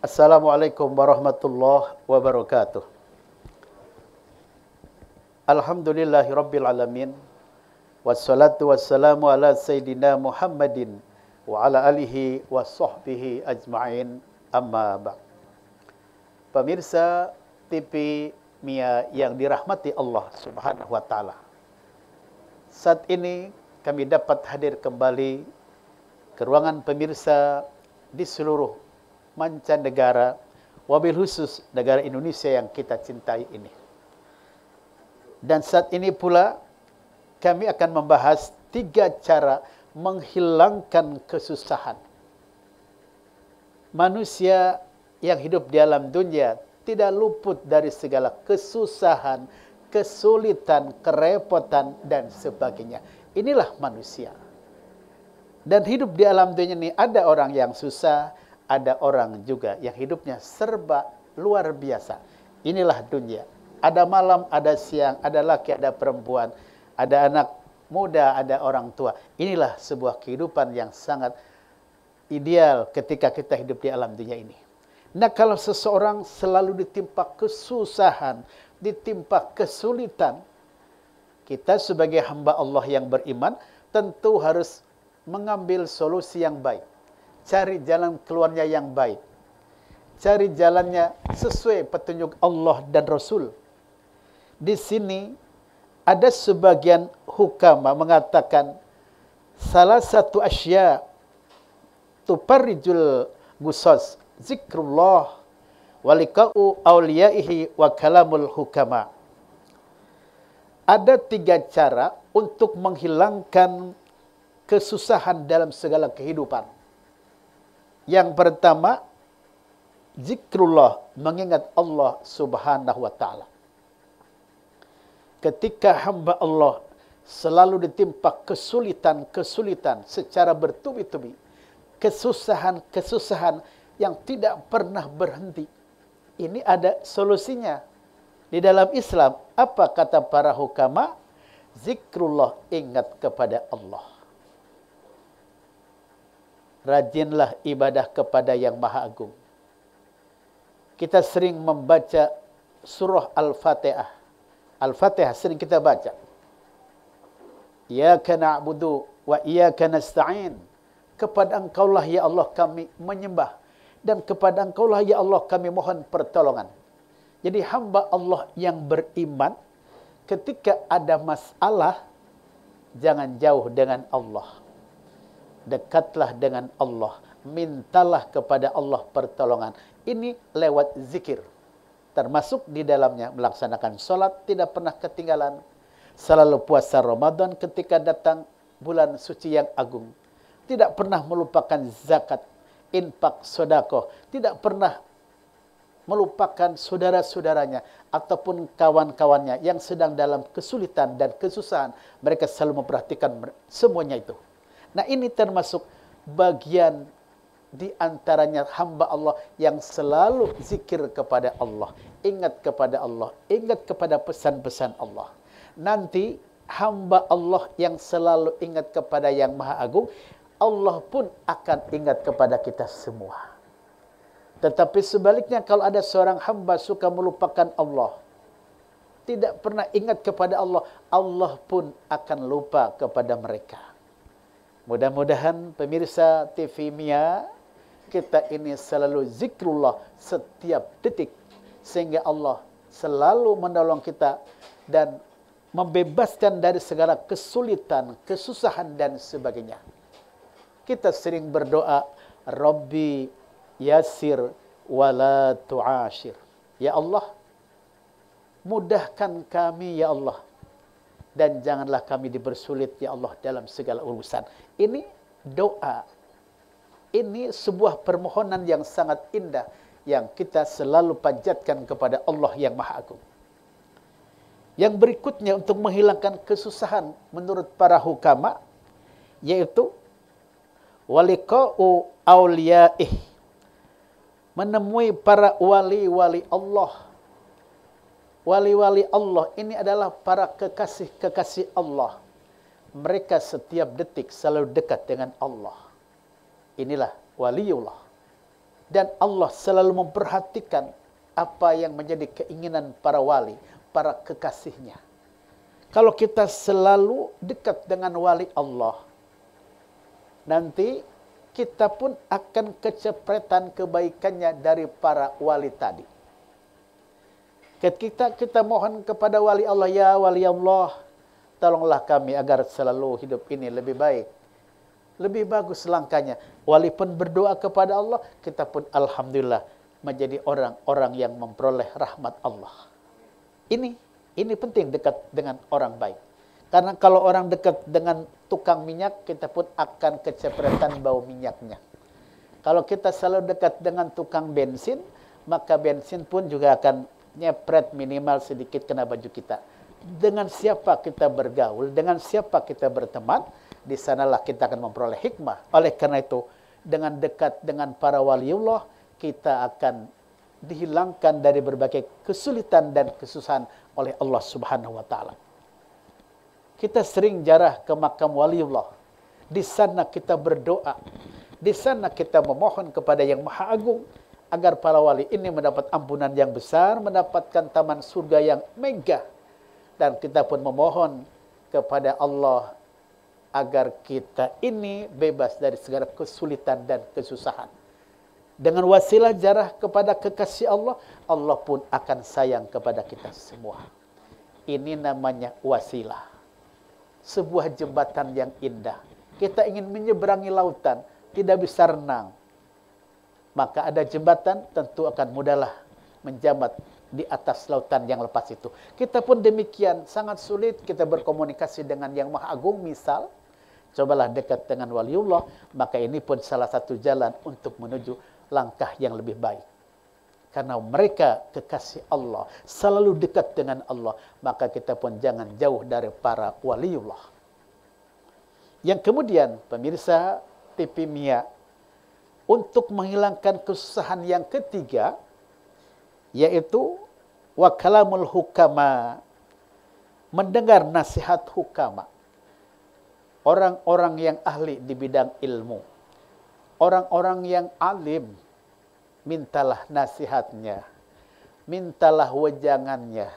Assalamualaikum warahmatullahi wabarakatuh. Alhamdulillahi rabbil alamin. Wassalatu wassalamu ala sayyidina Muhammadin wa ala alihi wa sahbihi ajma'in, amma ba'd. Pemirsa TV Mia yang dirahmati Allah Subhanahu wa taala. Saat ini kami dapat hadir kembali ke ruangan pemirsa di seluruh mancanegara, wabil khusus negara Indonesia yang kita cintai ini. Dan saat ini pula kami akan membahas 3 cara menghilangkan kesusahan. Manusia yang hidup di alam dunia tidak luput dari segala kesusahan, kesulitan, kerepotan, dan sebagainya. Inilah manusia. Dan hidup di alam dunia ini ada orang yang susah, ada orang juga yang hidupnya serba luar biasa. Inilah dunia. Ada malam, ada siang, ada laki, ada perempuan, ada anak muda, ada orang tua. Inilah sebuah kehidupan yang sangat ideal ketika kita hidup di alam dunia ini. Nah, kalau seseorang selalu ditimpa kesusahan, ditimpa kesulitan, kita sebagai hamba Allah yang beriman tentu harus mengambil solusi yang baik. Cari jalan keluarnya yang baik. Cari jalannya sesuai petunjuk Allah dan Rasul. Di sini ada sebagian hukama mengatakan salah satu asya tuparrijul gusas zikrullah walika'u awliyaihi wa kalamul hukama. Ada 3 cara untuk menghilangkan kesusahan dalam segala kehidupan. Yang pertama, zikrullah, mengingat Allah Subhanahu wa taala. Ketika hamba Allah selalu ditimpa kesulitan-kesulitan secara bertubi-tubi, kesusahan-kesusahan yang tidak pernah berhenti. Ini ada solusinya. Di dalam Islam, apa kata para hukama? Zikrullah, ingat kepada Allah. Rajinlah ibadah kepada yang Maha Agung. Kita sering membaca surah Al-Fatihah. Al-Fatihah sering kita baca. Iyyaka na'budu wa iyyaka nasta'in. Kepada Engkaulah ya Allah kami menyembah, dan kepada Engkaulah ya Allah kami mohon pertolongan. Jadi hamba Allah yang beriman, ketika ada masalah, jangan jauh dengan Allah. Dekatlah dengan Allah. Mintalah kepada Allah pertolongan. Ini lewat zikir. Termasuk di dalamnya melaksanakan sholat, tidak pernah ketinggalan. Selalu puasa Ramadan ketika datang bulan suci yang agung. Tidak pernah melupakan zakat, infak, sedekah. Tidak pernah melupakan saudara-saudaranya ataupun kawan-kawannya yang sedang dalam kesulitan dan kesusahan. Mereka selalu memperhatikan semuanya itu. Nah, ini termasuk bagian di antaranya hamba Allah yang selalu zikir kepada Allah, ingat kepada Allah, ingat kepada pesan-pesan Allah. Nanti hamba Allah yang selalu ingat kepada yang Maha Agung, Allah pun akan ingat kepada kita semua. Tetapi sebaliknya, kalau ada seorang hamba suka melupakan Allah, tidak pernah ingat kepada Allah, Allah pun akan lupa kepada mereka. Mudah-mudahan pemirsa TV Mia, kita ini selalu zikrullah setiap detik, sehingga Allah selalu menolong kita dan membebaskan dari segala kesulitan, kesusahan, dan sebagainya. Kita sering berdoa, Rabbi yasir wala tu'ashir. Ya Allah, mudahkan kami ya Allah, dan janganlah kami dipersulit ya Allah dalam segala urusan. Ini doa. Ini sebuah permohonan yang sangat indah yang kita selalu panjatkan kepada Allah yang Maha Agung. Yang berikutnya untuk menghilangkan kesusahan menurut para hukama, yaitu waliqa'u awliyaih, menemui para wali-wali Allah. Wali-wali Allah ini adalah para kekasih-kekasih Allah. Mereka setiap detik selalu dekat dengan Allah. Inilah waliullah. Dan Allah selalu memperhatikan apa yang menjadi keinginan para wali, para kekasihnya. Kalau kita selalu dekat dengan wali Allah, nanti kita pun akan kecepretan kebaikannya dari para wali tadi. Ketika kita mohon kepada wali Allah, ya wali Allah, tolonglah kami agar selalu hidup ini lebih baik, lebih bagus langkahnya. Wali pun berdoa kepada Allah, kita pun alhamdulillah menjadi orang-orang yang memperoleh rahmat Allah. Ini penting dekat dengan orang baik. Karena kalau orang dekat dengan tukang minyak, kita pun akan kecepretan bau minyaknya. Kalau kita selalu dekat dengan tukang bensin, maka bensin pun juga akan nyepret minimal sedikit kena baju kita. Dengan siapa kita bergaul, dengan siapa kita berteman, di sanalah kita akan memperoleh hikmah. Oleh karena itu, dengan dekat dengan para waliullah, kita akan dihilangkan dari berbagai kesulitan dan kesusahan oleh Allah Subhanahu wa taala. Kita sering jarah ke makam waliullah. Di sana kita berdoa. Di sana kita memohon kepada Yang Maha Agung agar para wali ini mendapat ampunan yang besar, mendapatkan taman surga yang megah. Dan kita pun memohon kepada Allah agar kita ini bebas dari segala kesulitan dan kesusahan. Dengan wasilah jarah kepada kekasih Allah, Allah pun akan sayang kepada kita semua. Ini namanya wasilah. Sebuah jembatan yang indah. Kita ingin menyeberangi lautan, tidak bisa renang. Maka ada jembatan, tentu akan mudahlah menjambat di atas lautan yang lepas itu. Kita pun demikian, sangat sulit kita berkomunikasi dengan Yang Maha Agung. Misal, cobalah dekat dengan waliullah, maka ini pun salah satu jalan untuk menuju langkah yang lebih baik. Karena mereka kekasih Allah, selalu dekat dengan Allah, maka kita pun jangan jauh dari para waliullah. Yang kemudian, pemirsa TV Mia, untuk menghilangkan kesusahan yang ketiga, yaitu wa kalamul hukama, mendengar nasihat hukama. Orang-orang yang ahli di bidang ilmu, orang-orang yang alim, mintalah nasihatnya, mintalah wejangannya.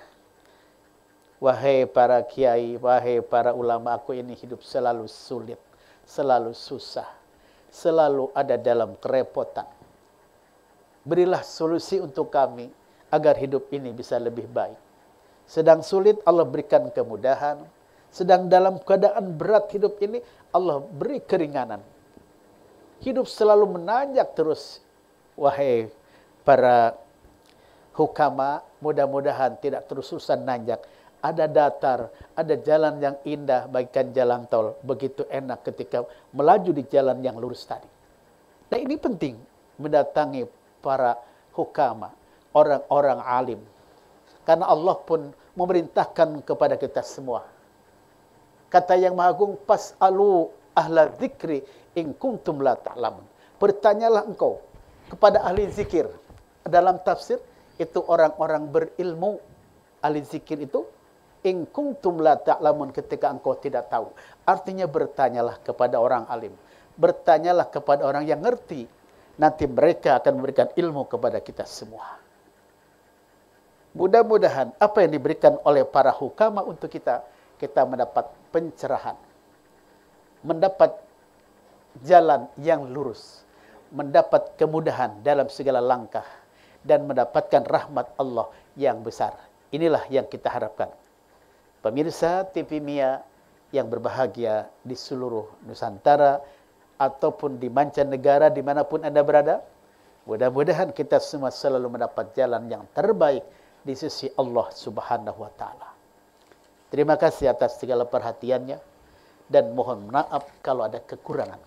Wahai para kiai, wahai para ulama, aku ini hidup selalu sulit, selalu susah, selalu ada dalam kerepotan. Berilah solusi untuk kami agar hidup ini bisa lebih baik. Sedang sulit, Allah berikan kemudahan. Sedang dalam keadaan berat hidup ini, Allah beri keringanan. Hidup selalu menanjak terus. Wahai para hukama, mudah-mudahan tidak terus-terusan nanjak. Ada datar, ada jalan yang indah, bagaikan jalan tol. Begitu enak ketika melaju di jalan yang lurus tadi. Nah, ini penting mendatangi para hukama, orang-orang alim. Karena Allah pun memerintahkan kepada kita semua. Kata Yang Maha Agung, pas'alu ahla dzikri in kuntum la ta'lamun. Bertanyalah engkau kepada ahli zikir. Dalam tafsir, itu orang-orang berilmu. Ahli zikir itu, in kuntum la ta'lamun, ketika engkau tidak tahu. Artinya bertanyalah kepada orang alim. Bertanyalah kepada orang yang ngerti. Nanti mereka akan memberikan ilmu kepada kita semua. Mudah-mudahan apa yang diberikan oleh para hukama untuk kita mendapat pencerahan, mendapat jalan yang lurus, mendapat kemudahan dalam segala langkah, dan mendapatkan rahmat Allah yang besar. Inilah yang kita harapkan. Pemirsa TV Mia yang berbahagia di seluruh Nusantara ataupun di mancanegara dimanapun Anda berada, mudah-mudahan kita semua selalu mendapat jalan yang terbaik di sisi Allah Subhanahu wa taala. Terima kasih atas segala perhatiannya dan mohon maaf kalau ada kekurangan.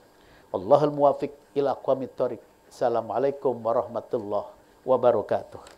Wallahul muwaffiq ila aqwamit thoriq. Assalamualaikum warahmatullahi wabarakatuh.